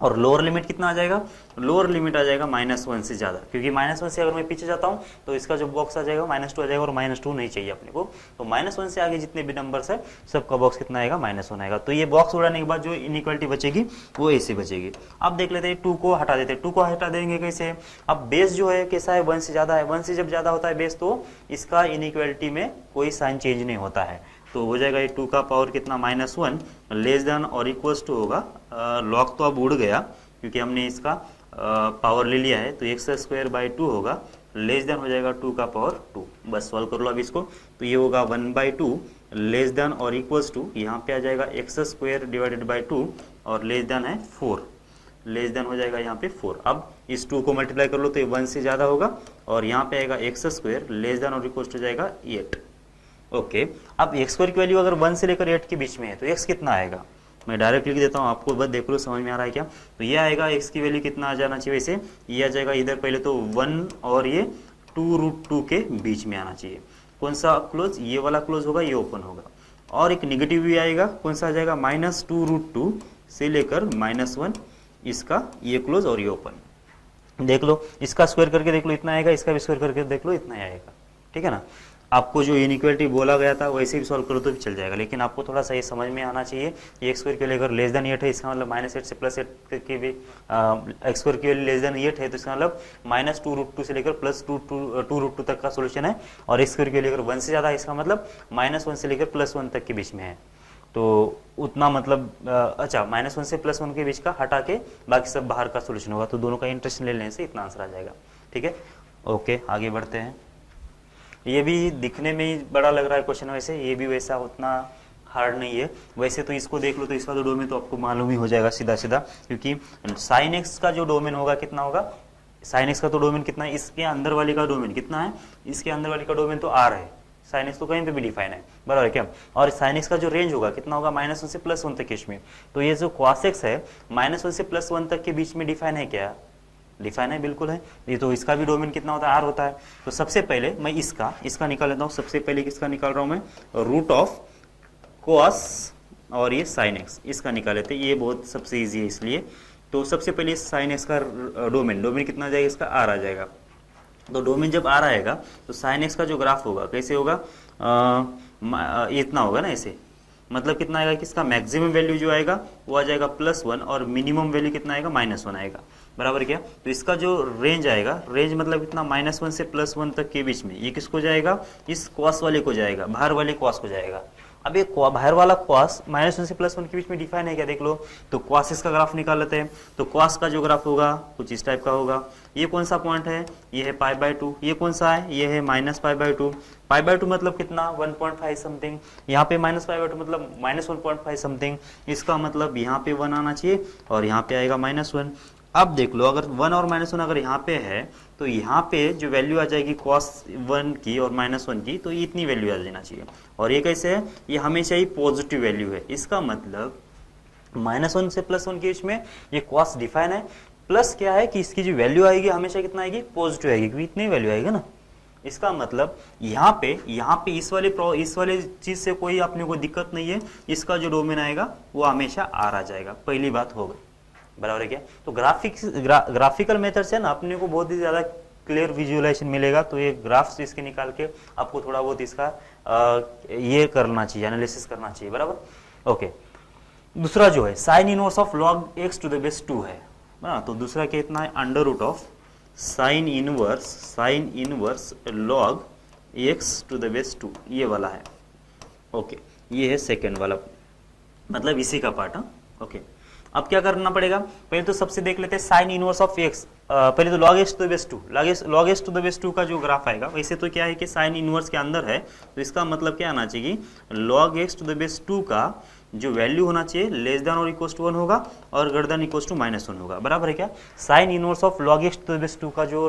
और लोअर लिमिट कितना आ जाएगा, लोअर लिमिट आ जाएगा -1 से ज़्यादा, क्योंकि -1 से अगर मैं पीछे जाता हूँ तो इसका जो बॉक्स आ जाएगा -2 आ जाएगा और -2 नहीं चाहिए अपने को। तो -1 से आगे जितने भी नंबर्स है सबका बॉक्स कितना आएगा -1 आएगा। तो ये बॉक्स उड़ाने के बाद जो इनइक्वालिटी बचेगी वो ऐसे बचेगी। अब देख लेते हैं 2 को हटा देते हैं। 2 को हटा देंगे कैसे, अब बेस जो है कैसा है 1 से ज़्यादा है। 1 से जब ज़्यादा होता है बेस तो इसका इनइक्वालिटी में कोई साइन चेंज नहीं होता है। तो हो जाएगा ये 2 का पावर कितना -1 लेस देन और इक्वल्स टू होगा, लॉग तो अब उड़ गया क्योंकि हमने इसका पावर ले लिया है, तो एक्स स्क्वायर बाई 2 होगा लेस देन हो जाएगा 2 का पावर 2। बस सॉल्व कर लो अब इसको, तो ये होगा 1/2 लेस देन और इक्वल्स टू, यहाँ पे आ जाएगा एक्स स्क्वायर डिवाइडेड बाई 2 और लेस देन है 4, लेस देन हो जाएगा यहाँ पे 4। अब इस 2 को मल्टीप्लाई कर लो तो ये 1 से ज़्यादा होगा और यहाँ पे आएगा एक्स स्क्वायर लेस देन और इक्वल्स टू हो जाएगा 8। ओके, अब एक्स स्क्वायर की वैल्यू अगर 1 से लेकर 8 के बीच में है तो एक्स कितना आएगा, मैं डायरेक्ट लिख देता हूँ, आपको बस देख लो समझ में आ रहा है क्या। तो ये आएगा एक्स की वैल्यू कितना आ जाना चाहिए, वैसे ये आ जाएगा इधर पहले तो 1 और ये 2√2 के बीच में आना चाहिए। कौन सा क्लोज, ये वाला क्लोज होगा, ये ओपन होगा। और एक निगेटिव भी आएगा, कौन सा आ जाएगा -2√2 से लेकर -1, इसका ये क्लोज और ये ओपन। देख लो इसका स्क्वायर करके देख लो इतना आएगा, इसका भी स्क्वायर करके देख लो इतना ही आएगा। ठीक है ना, आपको जो इनइक्वालिटी बोला गया था वैसे भी सॉल्व करो तो भी चल जाएगा, लेकिन आपको थोड़ा सा ये समझ में आना चाहिए। एक्स स्क्वायर के लिए अगर लेस देन 8 है इसका मतलब -8 से +8 के भी, एक्स स्क्वायर के लिए लेस देन 8 है तो इसका मतलब -2√2 से लेकर +2√2 तक का सोल्यूशन है। और एक्स स्क्वायर के लिए अगर 1 से ज़्यादा है इसका मतलब -1 से लेकर +1 तक के बीच में है। तो उतना मतलब अच्छा -1 से +1 के बीच का हटा के बाकी सब बाहर का सोल्यूशन होगा। तो दोनों का इंटरेस्ट ले लेने से इतना आंसर आ जाएगा। ठीक है, ओके आगे बढ़ते हैं। ये भी दिखने में ही बड़ा लग रहा है क्वेश्चन, वैसे ये भी वैसा उतना हार्ड नहीं है। वैसे तो इसको देख लो तो इसका तो डोमेन तो आपको मालूम ही हो जाएगा सीधा सीधा, क्योंकि साइन एक्स का जो डोमेन होगा कितना होगा, साइन एक्स का तो डोमेन कितना है, इसके अंदर वाली का डोमेन कितना है, इसके अंदर वाली का डोमेन तो आर है। साइन एक्स तो कहीं पे भी डिफाइन है, बराबर है क्या। और साइन एक्स का जो रेंज होगा कितना होगा -1 से +1 तक के बीच में। तो ये जो कॉस एक्स है -1 से +1 तक के बीच में डिफाइन है क्या, डिफाइन है, बिल्कुल है। ये तो इसका भी डोमेन कितना होता है, आर होता है। तो सबसे पहले मैं इसका निकाल लेता हूँ। सबसे पहले किसका निकाल रहा हूँ मैं, रूट ऑफ कोस और ये साइन एक्स, इसका निकाल लेते हैं। ये बहुत सबसे ईजी है इसलिए। तो सबसे पहले साइन एक्स का डोमेन कितना आ जाएगा, इसका आर आ जाएगा। तो डोमेन जब आर आएगा तो साइन एक्स का जो ग्राफ होगा कैसे होगा, इतना होगा ना ऐसे, मतलब कितना आएगा कि इसका मैक्सिमम वैल्यू जो आएगा वो आ जाएगा +1 और मिनिमम वैल्यू कितना आएगा -1 आएगा, बराबर क्या। तो इसका जो रेंज आएगा, रेंज मतलब कितना -1 से +1 तक के बीच में, ये किसको जाएगा, इस कॉस वाले को जाएगा, बाहर वाले कॉस को जाएगा। अब ये बाहर वाला कॉस -1 से +1 के बीच में डिफाइन है क्या, देख लो। तो कॉस इसका ग्राफ निकाल लेते हैं। तो कॉस का जो ग्राफ होगा कुछ इस टाइप का होगा। ये कौन सा पॉइंट है, ये है π/2। ये कौन सा है, ये है -π/2। π/2 मतलब कितना 1.5 समथिंग, यहाँ पे -π/2 मतलब -1.5 समथिंग। इसका मतलब यहाँ पे 1 आना चाहिए और यहाँ पे आएगा -1। अब देख लो अगर 1 और -1 अगर यहाँ पे है तो यहाँ पे जो वैल्यू आ जाएगी cos 1 की और -1 की, तो इतनी वैल्यू आ जाना चाहिए। और ये कैसे है, ये हमेशा ही पॉजिटिव वैल्यू है। इसका मतलब -1 से +1 के बीच में ये cos डिफाइन है। प्लस क्या है कि इसकी जो वैल्यू आएगी हमेशा कितना आएगी, पॉजिटिव आएगी, क्योंकि इतनी वैल्यू आएगी ना। इसका मतलब यहाँ पे इस वाले चीज से कोई अपने को दिक्कत नहीं है। इसका जो डोमेन आएगा वो हमेशा आर आ जाएगा, पहली बात हो गई, बराबर है क्या। तो ग्राफिकल मेथड से ना अपने को बहुत ही ज़्यादा क्लियर विजुअलाइजेशन मिलेगा। तो ये ग्राफ्स इसके निकाल के आपको थोड़ा बहुत इसका ये करना चाहिए, एनालिसिस करना चाहिए, बराबर। ओके, दूसरा जो है sine inverse of log x to the base 2 है ना। तो दूसरा कितना है, under root of sine inverse log x to the base 2, ये वाला है। ओके, ये है सेकेंड वाला, मतलब इसी का पार्ट। हाँ, ओके। अब क्या करना पड़ेगा, पहले तो सबसे देख लेते हैं साइन इनवर्स ऑफ एक्स। पहले तो log x to the base 2, log x to the base 2 का जो ग्राफ आएगा, वैसे तो क्या है कि साइन इनवर्स के अंदर है, तो इसका मतलब क्या आना चाहिए, log x to the base 2 का जो वैल्यू होना चाहिए लेस देन और इक्वल टू 1 होगा और ग्रेटर देन इक्वल टू -1 होगा। बराबर है क्या। Sine inverse of log x to the base 2 का जो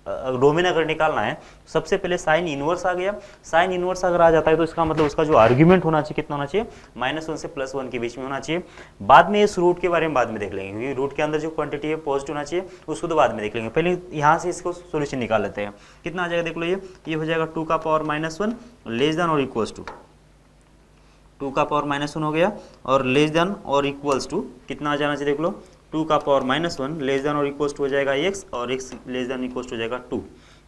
डोमेन अगर निकालना है, सबसे पहले साइन इनवर्स आ गया। साइन इनवर्स अगर आ जाता है तो इसका मतलब उसका जो आर्ग्यूमेंट होना चाहिए कितना होना चाहिए, -1 से +1 के बीच में होना चाहिए। बाद में इस रूट के बारे में बाद में देख लेंगे, क्योंकि रूट के अंदर जो क्वांटिटी है पॉजिटिव होना चाहिए, उसको तो बाद में देख लेंगे। पहले यहाँ से इसको सोल्यूशन निकाल लेते हैं। कितना आ जाएगा देख लो, ये हो जाएगा 2 का पावर -1 लेस देन और इक्वल्स टू 2 का पावर -1 हो गया, और लेस देन और इक्वल्स टू कितना आ जाना चाहिए देख लो, 2 का पावर -1 लेस देन और इक्वल्स टू हो जाएगा x, और x less than equals to हो जाएगा 2।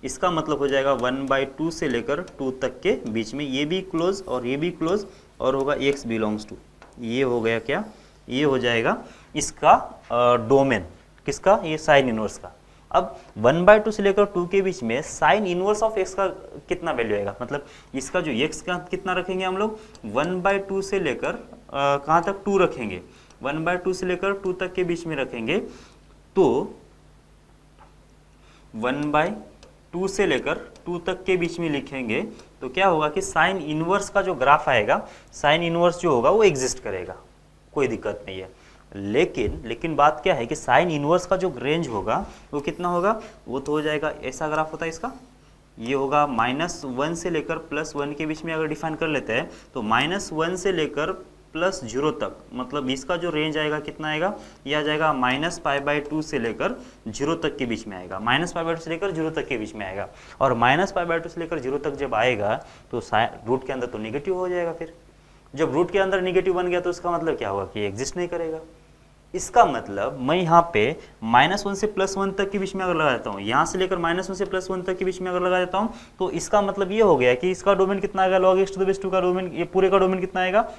इसका मतलब हो जाएगा 1/2 से लेकर 2 तक के बीच में, ये भी क्लोज और ये भी क्लोज, और होगा x बिलोंग्स टू, ये हो गया क्या, ये हो जाएगा इसका डोमेन, किसका, ये साइन इनवर्स का। अब 1/2 से लेकर 2 के बीच में साइन इनवर्स ऑफ x का कितना वैल्यू आएगा, मतलब इसका जो x का कितना रखेंगे हम लोग, 1/2 से लेकर कहाँ तक 2 रखेंगे, 1/2 से लेकर 2 तक के बीच में रखेंगे, तो 1/2 से लेकर 2 तक के बीच में लिखेंगे, तो क्या होगा कि साइन इनवर्स का जो ग्राफ आएगा, साइन इनवर्स जो होगा वो एग्जिस्ट करेगा, कोई दिक्कत नहीं है। लेकिन बात क्या है कि साइन इनवर्स का जो रेंज होगा वो कितना होगा, वो तो हो जाएगा, ऐसा ग्राफ होता है इसका, ये होगा -1 से लेकर +1 के बीच में अगर डिफाइन कर लेते हैं, तो -1 से लेकर +0 तक, मतलब इसका जो रेंज आएगा कितना आएगा, यह आ जाएगा -π/2 से लेकर 0 तक के बीच में आएगा, -π/2 से लेकर 0 तक के बीच में आएगा। और -π/2 से लेकर 0 तक जब आएगा तो रूट के अंदर तो निगेटिव हो जाएगा। फिर जब रूट के अंदर निगेटिव बन गया तो इसका मतलब क्या होगा कि एग्जिस्ट नहीं करेगा। इसका मतलब मैं यहाँ पे -1 से +1 तक के बीच में अगर लगा देता हूँ, यहाँ से लेकर -1 से +1 तक के बीच में अगर लगा देता हूँ, तो इसका मतलब ये हो गया कि इसका डोमेन कितना आएगा, log x to the base 2 का डोमेन, ये पूरे का डोमेन कितना आएगा,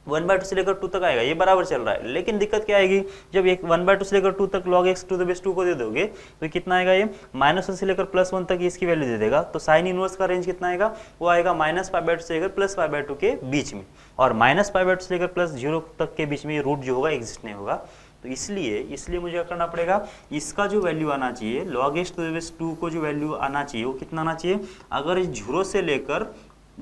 1/2 से लेकर 2 तक आएगा। ये बराबर चल रहा है, लेकिन दिक्कत क्या आएगी, जब एक 1/2 से लेकर 2 तक log x to the base 2 को दे दोगे तो कितना आएगा, ये -1 से लेकर +1 तक इसकी वैल्यू दे देगा, तो साइन इनवर्स का रेंज कितना आएगा, वो आएगा -π/2 से लेकर +π/2 के बीच में, और -π/2 से लेकर +0 तक के बीच में ये रूट जो होगा एग्जिस्ट नहीं होगा। तो इसलिए मुझे क्या करना पड़ेगा, इसका जो वैल्यू आना चाहिए, log x to the base 2 को जो वैल्यू आना चाहिए वो कितना आना चाहिए, अगर 0 से लेकर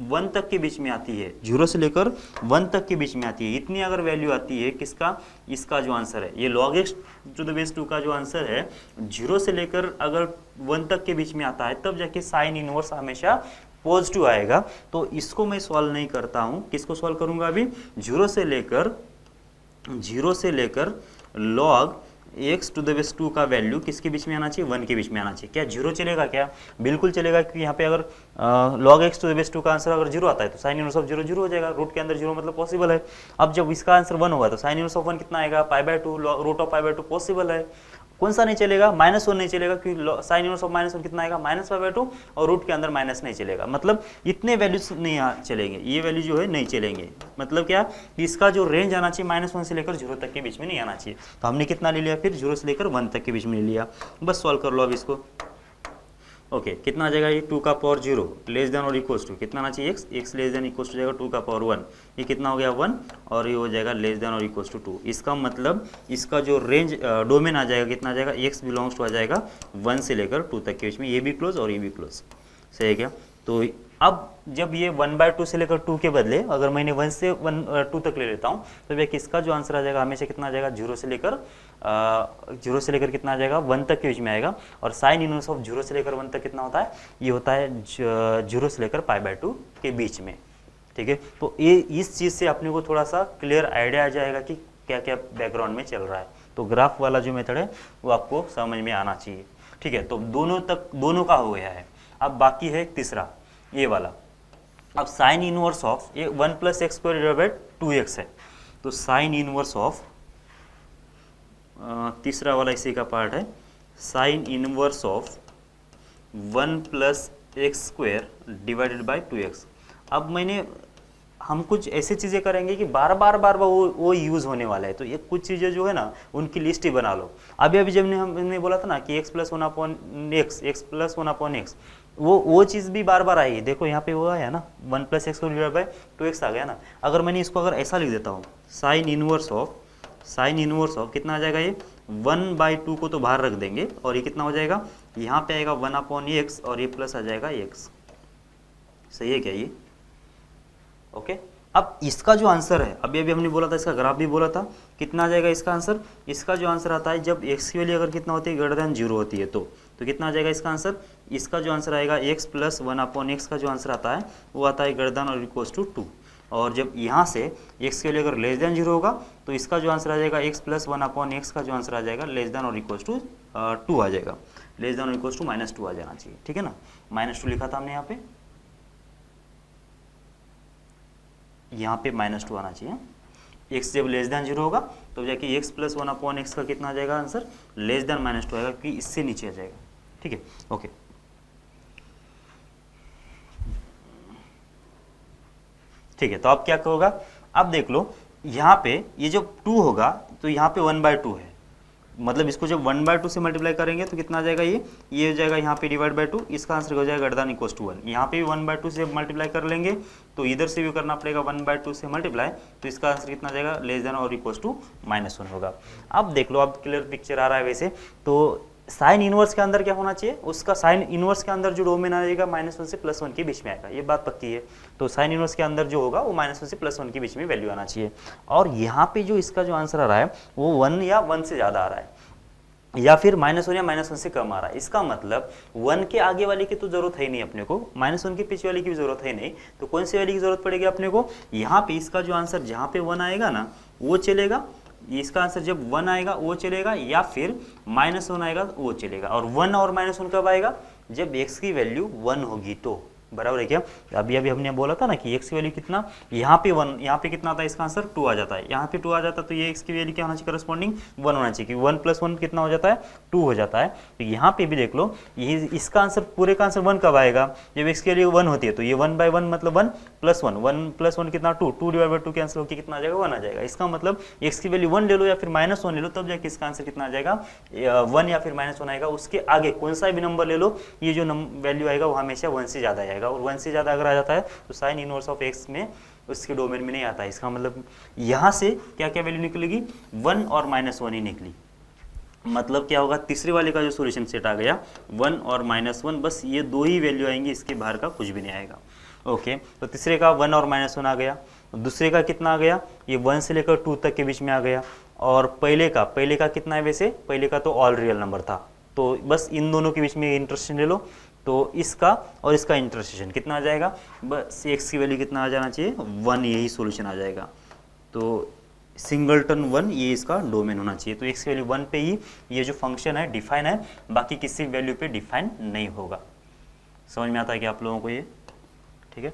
1 तक के बीच में आती है, 0 से लेकर 1 तक के बीच में आती है, इतनी अगर वैल्यू आती है किसका, इसका जो आंसर है, ये log x to the base 2 का जो आंसर है 0 से लेकर अगर 1 तक के बीच में आता है, तब जाके साइन इनवर्स हमेशा पॉजिटिव आएगा। तो इसको मैं सॉल्व नहीं करता हूँ, किसको सॉल्व करूँगा अभी, 0 से लेकर log x to the base 2 का वैल्यू किसके बीच में आना चाहिए, 1 के बीच में आना चाहिए। क्या 0 चलेगा, क्या बिल्कुल चलेगा, क्योंकि यहाँ पे अगर log x to the base 2 का आंसर अगर 0 आता है तो साइन इनवर्स ऑफ 0 0 हो जाएगा, रूट के अंदर 0 मतलब पॉसिबल है। अब जब इसका आंसर 1 होगा तो साइन इनवर्स ऑफ 1 कितना आएगा, π/2, रूट ऑफ π/2 पॉसिबल है। कौन सा नहीं चलेगा, -1 नहीं चलेगा, क्योंकि साइन इनवर्स ऑफ -1 कितना आएगा, -π/2, और रूट के अंदर माइनस नहीं चलेगा, मतलब इतने वैल्यूज नहीं चलेंगे, ये वैल्यू जो है नहीं चलेंगे। मतलब क्या, इसका जो रेंज आना चाहिए -1 से लेकर 0 तक के बीच में नहीं आना चाहिए। तो हमने कितना ले लिया, फिर 0 से लेकर 1 तक के बीच में ले लिया। बस सॉल्व कर लो अब इसको। ओके, कितना आ जाएगा, ये 2 का पावर 0 लेस देन और इक्वल्स टू कितना आना चाहिए, x less than equals to जाएगा 2 का पावर 1, ये कितना हो गया 1, और ये हो जाएगा लेस देन और इक्वल्स टू 2। इसका मतलब इसका जो रेंज डोमेन आ जाएगा कितना आ जाएगा, x बिलोंग्स टू आ जाएगा 1 से लेकर 2 तक के बीच में, ये भी क्लोज और ये भी क्लोज, सही है क्या। तो अब जब ये 1/2 से लेकर 2 के बदले अगर मैंने 1 से 2 तक ले लेता हूँ, तो भैया किसका जो आंसर आ जाएगा हमेशा कितना आ जाएगा, 0 से लेकर कितना आ जाएगा, 1 तक के बीच में आएगा। और साइन इनवर्स ऑफ 0 से लेकर 1 तक कितना होता है, ये होता है 0 से लेकर π/2 के बीच में, ठीक है। तो ये इस चीज़ से अपने को थोड़ा सा क्लियर आइडिया आ जाएगा कि क्या क्या बैकग्राउंड में चल रहा है। तो ग्राफ वाला जो मेथड है वो आपको समझ में आना चाहिए, ठीक है। तो दोनों का हो गया है। अब बाकी है तीसरा, ये वाला। अब साइन इनवर्स ऑफ ये 1 + x² 2x है, तो साइन इनवर्स ऑफ तीसरा वाला इसी का पार्ट है, sine inverse of 1 + x² 2x। अब हम कुछ ऐसी चीज़ें करेंगे कि बार बार वो यूज़ होने वाला है, तो ये कुछ चीज़ें जो है ना उनकी लिस्ट ही बना लो। अभी जब हमने बोला था ना कि x + 1/x, x + 1/x, वो चीज़ भी बार बार आएगी। देखो यहाँ पे वो आया ना 1 + x डिवाइड बाई 2x आ गया ना। अगर मैंने इसको अगर ऐसा लिख देता हूँ साइन इनवर्स ऑफ कितना आ जाएगा ये 1/2 को तो बाहर रख देंगे और ये कितना हो जाएगा, यहाँ पे आएगा 1/x और ये प्लस आ जाएगा x। सही है क्या ये? ओके। अब इसका जो आंसर है, अभी हमने बोला था, इसका ग्राफ भी बोला था, कितना आ जाएगा इसका आंसर? इसका जो आंसर आता है जब x की वैल्यू अगर कितना होती है ग्रेटर देन 0 होती है तो कितना आ जाएगा इसका आंसर? इसका जो आंसर आएगा x + 1/x का जो आंसर आता है वो आता है ग्रेटर देन और इक्वल टू 2। और जब यहाँ से x की वैल्यू अगर लेस देन 0 होगा तो इसका जो आंसर आ जाएगा x + 1/x का जो आंसर आ जाएगा लेस देन और इक्वल टू 2 आ जाएगा, लेस देन और इक्वल टू -2 आ जाना चाहिए। ठीक है ना, -2 लिखा था हमने यहाँ पे -2 आना चाहिए। x जब लेस देन 0 होगा तो जाके x + 1/x का कितना आ जाएगा आंसर? लेस देन -2 आएगा, क्योंकि इससे नीचे आ जाएगा। ठीक है, ओके। ठीक है, तो अब क्या होगा, अब देख लो यहाँ पे ये जो 2 होगा तो यहाँ पे 1/2 है, मतलब इसको जब 1/2 से मल्टीप्लाई करेंगे तो कितना आ जाएगा, ये हो जाएगा यहाँ पे डिवाइड बाय 2, इसका आंसर हो जाएगा ग्रेटर देन इक्वल टू 1। यहाँ पे भी 1/2 से मल्टीप्लाई कर लेंगे तो इधर से भी करना पड़ेगा 1/2 से मल्टीप्लाई, तो इसका आंसर कितना आ जाएगा, लेस देन और इक्वल टू -1 होगा। अब देख लो, अब क्लियर पिक्चर आ रहा है। वैसे तो साइन इनवर्स के अंदर क्या होना चाहिए, उसका साइन इनवर्स के अंदर जो डोमेन आएगा -1 से +1 के बीच में आएगा, ये बात पक्की है। तो साइन इनवर्स के अंदर जो होगा वो -1 से +1 के बीच में वैल्यू आना चाहिए। और यहाँ पे जो इसका जो आंसर आ रहा है वो 1 या 1 से ज़्यादा आ रहा है, या फिर -1 या -1 से कम आ रहा है। इसका मतलब 1 के आगे वाले की तो जरूरत है ही नहीं अपने को, -1 के पीछे वाले की भी जरूरत है नहीं, तो कौन सी वाली की जरूरत पड़ेगी अपने को? यहाँ पे इसका जो आंसर जहाँ पे 1 आएगा ना वो चलेगा, इसका आंसर जब 1 आएगा वो चलेगा, या फिर -1 आएगा वो चलेगा। और 1 और -1 कब आएगा? जब x की वैल्यू 1 होगी तो, बराबर है क्या? अभी हमने बोला था ना कि x की वैल्यू कितना, यहाँ पे 1, यहाँ पे कितना आता है इसका आंसर 2 आ जाता है, यहाँ पे 2 आ जाता है, तो ये x की वैल्यू क्या होना चाहिए, करस्पॉन्डिंग 1 होना चाहिए, क्योंकि 1 + 1 कितना हो जाता है, 2 हो जाता है। तो यहाँ पे भी देख लो, ये इसका आंसर, पूरे का आंसर 1 कब आएगा, जब x की वैल्यू 1 होती है, तो ये 1/1 मतलब 1 + 1, 1 + 1 कितना 2, 2 डिवाइड बाई 2 कैंसिल होकर कितना आ जाएगा, 1 आ जाएगा। इसका मतलब x की वैल्यू 1 ले लो या फिर -1 ले लो, तब जाके इसका आंसर कितना आ जाएगा, 1 या फिर -1 आएगा। उसके आगे कौन सा भी नंबर ले लो, ये जो वैल्यू आएगा वो हमेशा 1 से ज़्यादा आएगा, और 1 से ज़्यादा आ जाता है तो साइन इनवर्स ऑफ x में उसके डोमेन में नहीं आता है। इसका मतलब यहाँ से क्या क्या वैल्यू निकलेगी, 1 और -1 ही निकली। मतलब क्या होगा, तीसरे वाले का जो सॉल्यूशन सेट आ गया 1 और -1, बस ये 2 ही वैल्यू आएंगी, इसके बाहर का कुछ भी नहीं आएगा। ओके, तो तीसरे का 1 और -1 आ गया, दूसरे का कितना आ गया, ये 1 से लेकर 2 तक के बीच में आ गया। और पहले का कितना है, वैसे पहले का तो ऑल रियल नंबर था, तो बस इन दोनों के बीच में इंटरसेक्शन ले लो, तो इसका और इसका इंटरसेक्शन कितना आ जाएगा, बस x की वैल्यू कितना आ जाना चाहिए, 1, यही सॉल्यूशन आ जाएगा। तो सिंगलटन 1 ये इसका डोमेन होना चाहिए। तो x की वैल्यू 1 पे ही ये जो फंक्शन है डिफाइन है, बाकी किसी वैल्यू पे डिफाइन नहीं होगा। समझ में आता है कि आप लोगों को ये? ठीक है।